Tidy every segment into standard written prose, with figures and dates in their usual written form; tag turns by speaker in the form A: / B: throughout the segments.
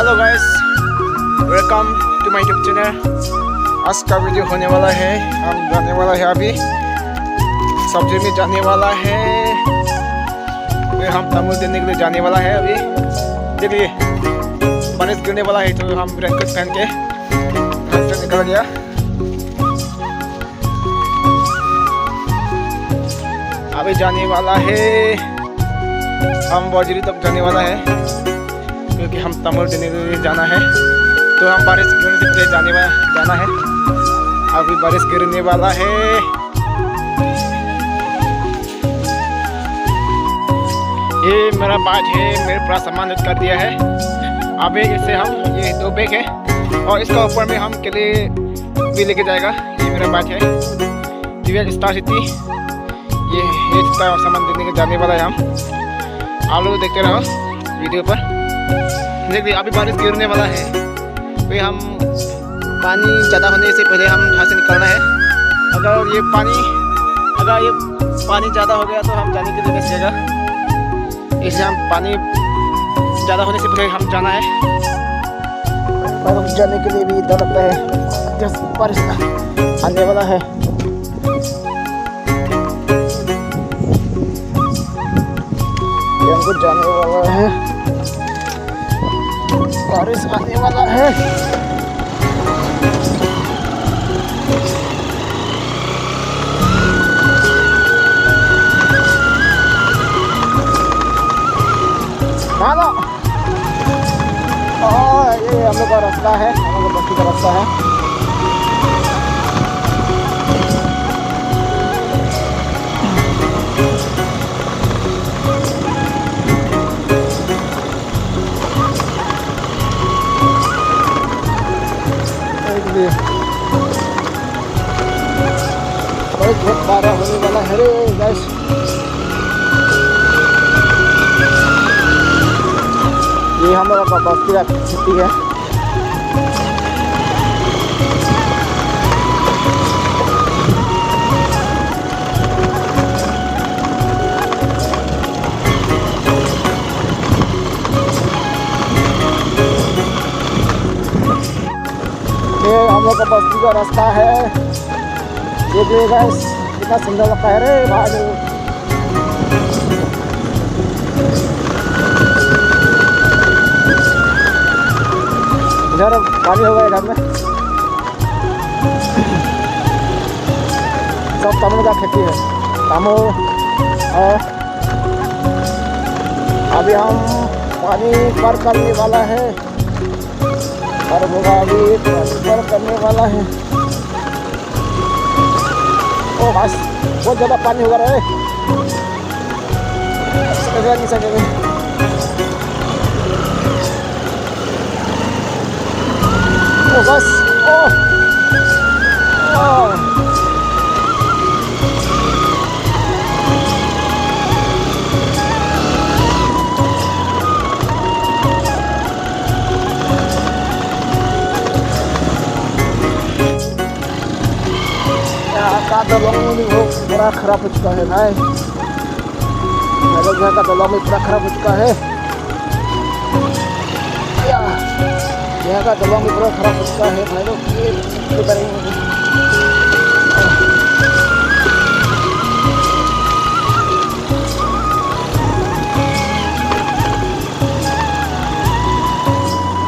A: Hello guys, welcome to my YouTube channel. आज का video होने वाला है, हम जाने वाला है अभी सब्जी में जाने वाला है। फिर हम तमुल देने के लिए जाने वाला है। अभी देखिए बारिश गिरने वाला है तो हम रेनकोट पहन के घर से निकल गया। अभी जाने वाला है, हम बजरी तक जाने वाला है क्योंकि हम तमुल देने के लिए जाना है। तो हम बारिश गिरने से पहले जाना है। अभी बारिश गिरने वाला है। ये मेरा बाइक है, मेरे पूरा सामान लोड कर दिया है। अभी इसे हम ये 2 बैग है और इसका ऊपर में हम के लिए भी लेके जाएगा। ये मेरा बाइक है दिव्या स्टार सिटी। ये इसका सामान देने के जाने वाला है हम। आप लोग देखते रहो वीडियो पर। देखिए अभी बारिश गिरने वाला है। फिर हम पानी ज़्यादा होने से पहले हम यहाँ से निकलना है। अगर ये पानी ज़्यादा हो गया तो हम जाने के लिए बचेगा। इसलिए हम पानी ज़्यादा होने से पहले हम जाना है। और जाने के लिए भी डर लगता है, जैसे बारिश आने वाला है। हमको जाने वाला है, बारिश आने वाला है। ये हम लोग का रास्ता है, हम लोग बस्ती का रास्ता है। बहुत बारह होने वाला है रे गाइस। ये हम लोग का बस्ती का खेती है। ये हम लोग का बस्ती का रास्ता है। देखिए गाइस कितना सुंदर लगता है रे भाई। इधर पानी होगा इधर में। सब तमुल का खेती है, तमुल। और अभी हम पानी पार करने वाला है और होगा अभी पार करने वाला है। ओ बस बहुत ज़्यादा पानी होगा रे, नहीं सकेंगे। ओ बस का दलंग भी पूरा खराब हो चुका है भाई। मेरे घर का दलंग भी पूरा खराब हो चुका है। यहाँ का दलंग भी पूरा खराब हो चुका है भाई लोग। ये करेंगे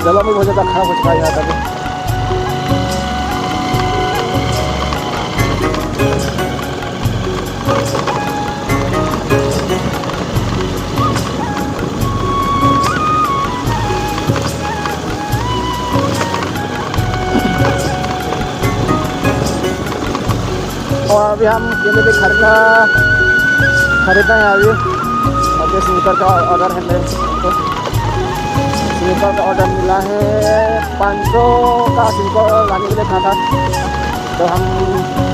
A: दलंग भी बहुत ज़्यादा खराब हो चुका है यहाँ का। और अभी हम केले भी खरीदना है अभी स्नीकर का ऑर्डर है मेरे को। स्नीकर का ऑर्डर मिला है 500 का स्नीकर लाने के लिए था। तो हम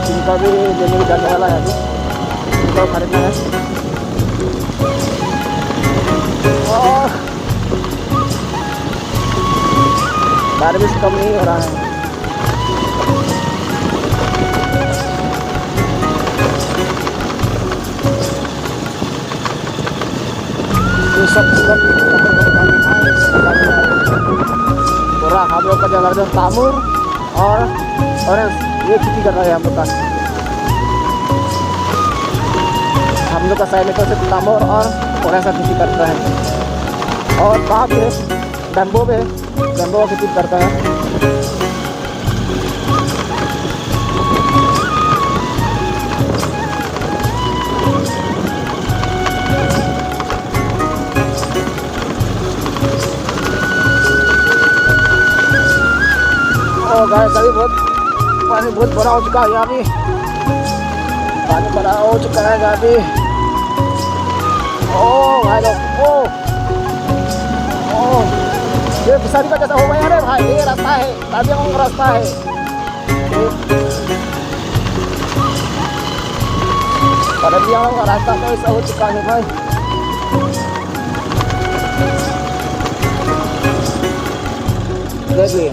A: स्नीकर भी लेने जाने वाला है। अभी स्नीकर खरीदना है और बारिश कम नहीं हो रहा है। ये सब हम लोग का जगह तामुर और ये खेती कर रहे हैं हम लोग का। हम लोग का साइड में तो सिर्फ तामुर और ऐसा खेती करता है। और वहाँ भी है बैम्बो में, बैम्बो की खेती करता है। गाइस अभी पानी बहुत बड़ा हो चुका है। यहाँ भी पानी बड़ा हो चुका है यहाँ भी। ओ भाई लोग, ओ ये फिसली का जैसा हो गया रे भाई। ये रास्ता है, ताबियों का रास्ता है। ताबियों का रास्ता कैसा हो चुका है भाई। देखिए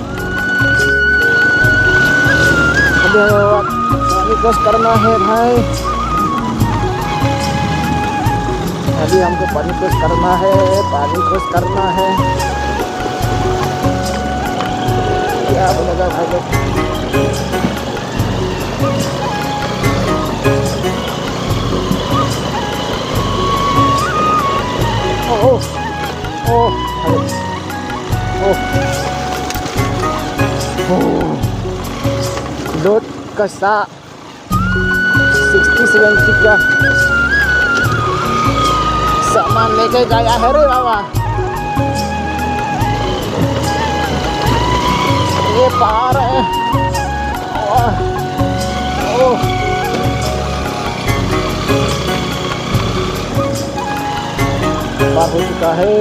A: पानी क्रॉस करना है भाई। अभी हमको पानी क्रॉस करना है, पानी क्रॉस करना है। क्या बोलेगा भाई लोग। ओ लोड कसा 60-70 का सामान लेके गया है रे बाबा। ये पहाड़ है। पार हो चुका है,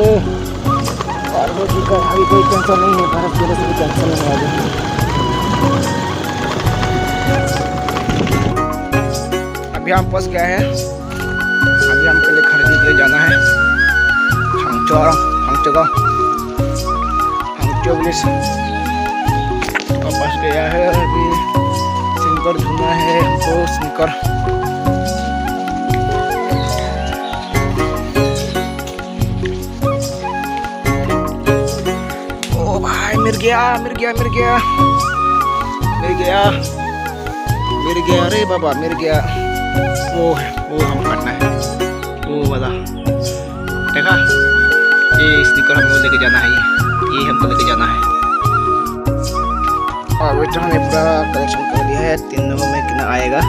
A: पार हो चुका है। अभी कोई टेंशन नहीं है, भारत की वजह से भी टेंशन नहीं है अभी। अभी हम फंस गए हैं। अभी हमके लिए खरीदने के लिए जाना है हंगचो विलेज। फंस गया है। अभी स्नीकर ढूंढना है हमको, स्नीकर। ओ भाई मिल गया रे बाबा, मिल गया। वो हम करना है, वो वाला देखा। ये स्टिकर हमको लेके जाना है, ये हमको लेके जाना है। और बेटा हमने पूरा कलेक्शन कर दिया है। 3 लोगों में कितना आएगा।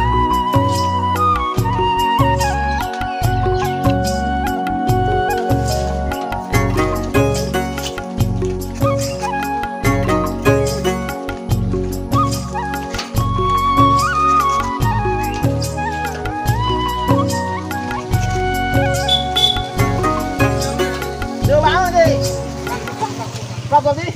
A: Apa sih?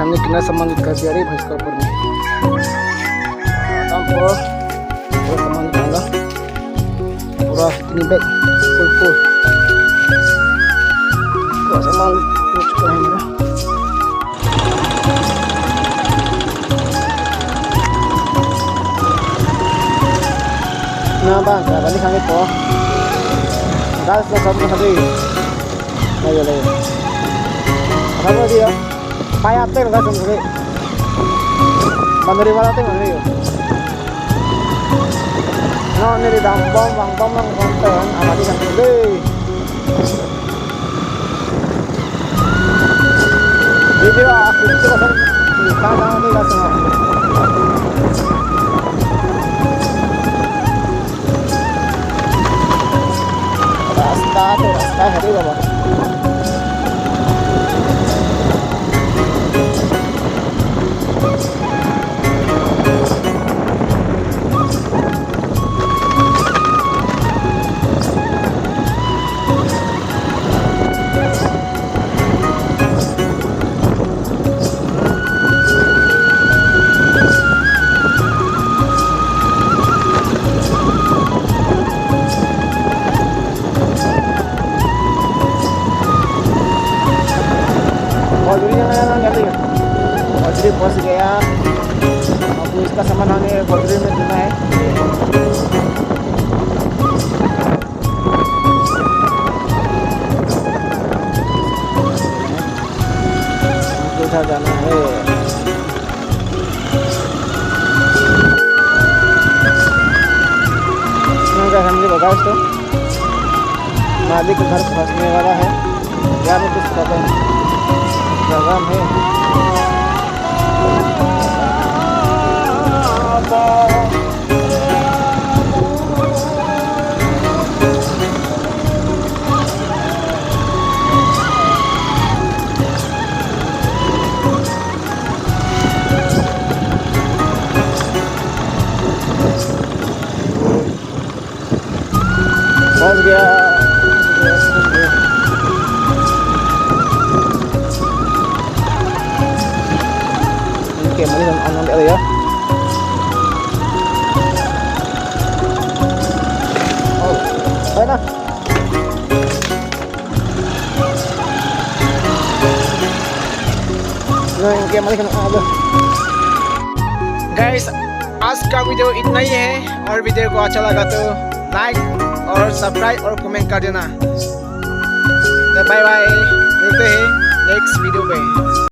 A: हमने कितना सामान कर दिया रे भाई इसका ऊपर में। पूरा सामान निकाला, पूरा 3 बैग फुल पूरा सामान हो चुका है मेरा। Nah bang, balik kami po. Guys, nasa kami. Ayo lagi. Apa dia? Payat teh guys sendiri. Bandari mana teh mana yo? No, ini di Dampong, bang konten, amati kan sendiri. Video aku itu kan kadang ini lah semua. रास्ता है बाबा। बजरी फंस गया, अब इसका सामान हमें बजरी में देना है। उधर जाना है। फैमिली बता तो मालिक घर फंसने वाला है, क्या में कुछ प्रोग्राम है। पहुंच गया। Oke, mari kita ambil ya. Oh, mana? Oke, mari kita ambil. Guys, आज का वीडियो इतना ही है, और वीडियो को अच्छा लगा तो लाइक और सब्सक्राइब और कमेंट कर देना। तो बाय बाय, मिलते हैं नेक्स्ट वीडियो में।